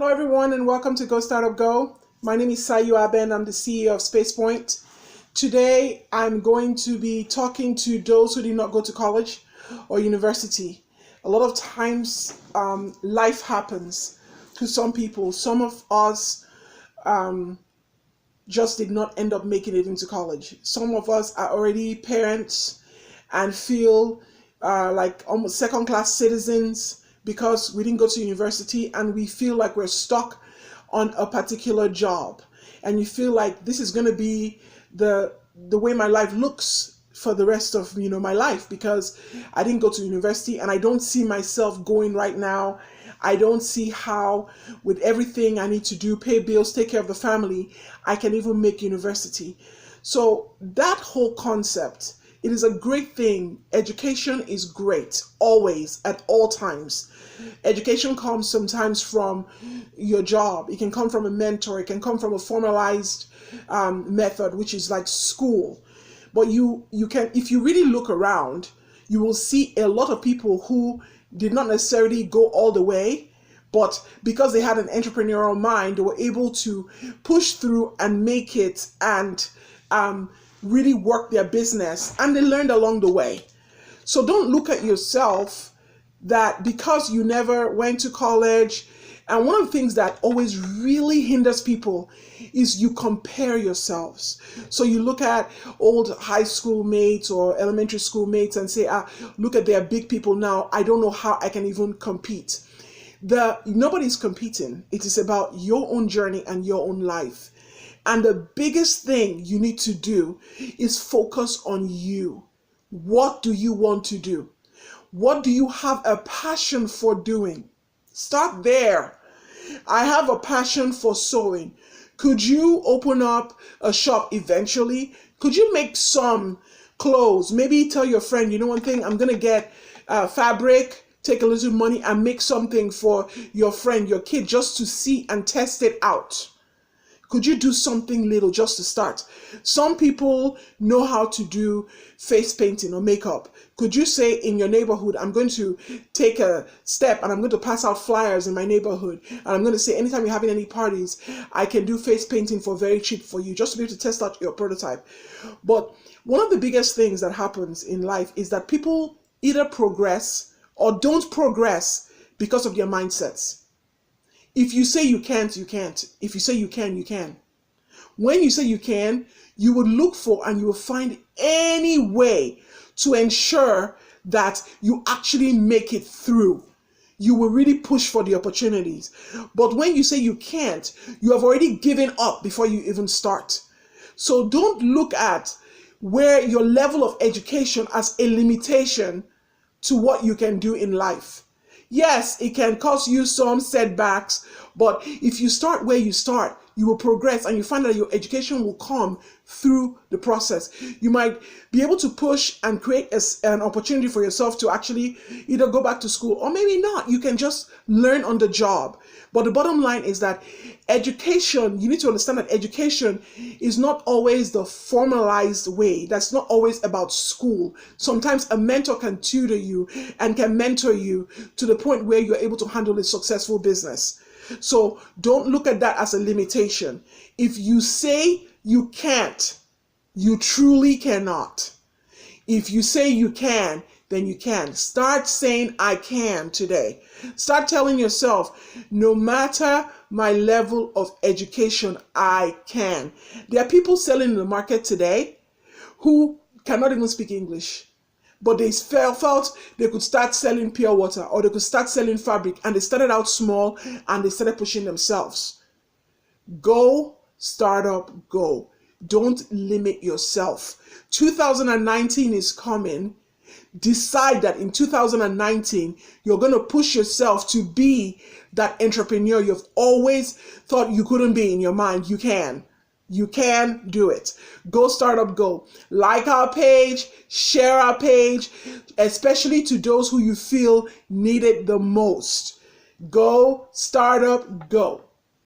Hello everyone and welcome to GoStartupGo. My name is Sayu Aben, I'm the CEO of SpacePoint. Today I'm going to be talking to those who did not go to college or university. A lot of times life happens to some people. Some of us just did not end up making it into college. Some of us are already parents and feel like almost second-class citizens because we didn't go to university, and we feel like we're stuck on a particular job, and you feel like this is going to be the way my life looks for the rest of my life because I didn't go to university and I don't see myself going right now. I don't see how, with everything I need to do, pay bills, take care of the family, I can even make university. So that whole concept, it is a great thing. Education is great, always, at all times. Education comes sometimes from your job. It can come from a mentor. It can come from a formalized method, which is like school. But you can, if you really look around, you will see a lot of people who did not necessarily go all the way, but because they had an entrepreneurial mind, they were able to push through and make it and really work their business, and they learned along the way. So don't look at yourself that because you never went to college. And one of the things that always really hinders people is you compare yourselves. So you look at old high school mates or elementary school mates and say, look at their big people now. I don't know how I can even compete. Nobody's competing. It is about your own journey and your own life. And the biggest thing you need to do is focus on you. What do you want to do? What do you have a passion for doing? Start there. I have a passion for sewing. Could you open up a shop eventually? Could you make some clothes? Maybe tell your friend, you know one thing, I'm going to get fabric, take a little money and make something for your friend, your kid, just to see and test it out. Could you do something little just to start? Some people know how to do face painting or makeup. Could you say in your neighborhood, I'm going to take a step and I'm going to pass out flyers in my neighborhood, and I'm going to say anytime you're having any parties, I can do face painting for very cheap for you, just to be able to test out your prototype. But one of the biggest things that happens in life is that people either progress or don't progress because of their mindsets. If you say you can't, you can't. If you say you can, you can. When you say you can, you would look for and you will find any way to ensure that you actually make it through. You will really push for the opportunities. But when you say you can't, you have already given up before you even start. So don't look at where your level of education as a limitation to what you can do in life. Yes, it can cause you some setbacks, but if you start where you start, you will progress and you find that your education will come through the process. You might be able to push and create an opportunity for yourself to actually either go back to school or maybe not. You can just learn on the job. But the bottom line is that education, you need to understand that education is not always the formalized way. That's not always about school. Sometimes a mentor can tutor you and can mentor you to the point where you're able to handle a successful business. So don't look at that as a limitation. If you say you can't, you truly cannot. If you say you can, then you can. Start saying I can today. Start telling yourself, no matter my level of education, I can. There are people selling in the market today who cannot even speak English, but they felt they could start selling pure water or they could start selling fabric, and they started out small and they started pushing themselves. Go, startup, go. Don't limit yourself. 2019 is coming. Decide that in 2019, you're going to push yourself to be that entrepreneur you've always thought you couldn't be in your mind. You can. You can do it. Go Startup Go. Like our page, share our page, especially to those who you feel need it the most. Go Startup Go.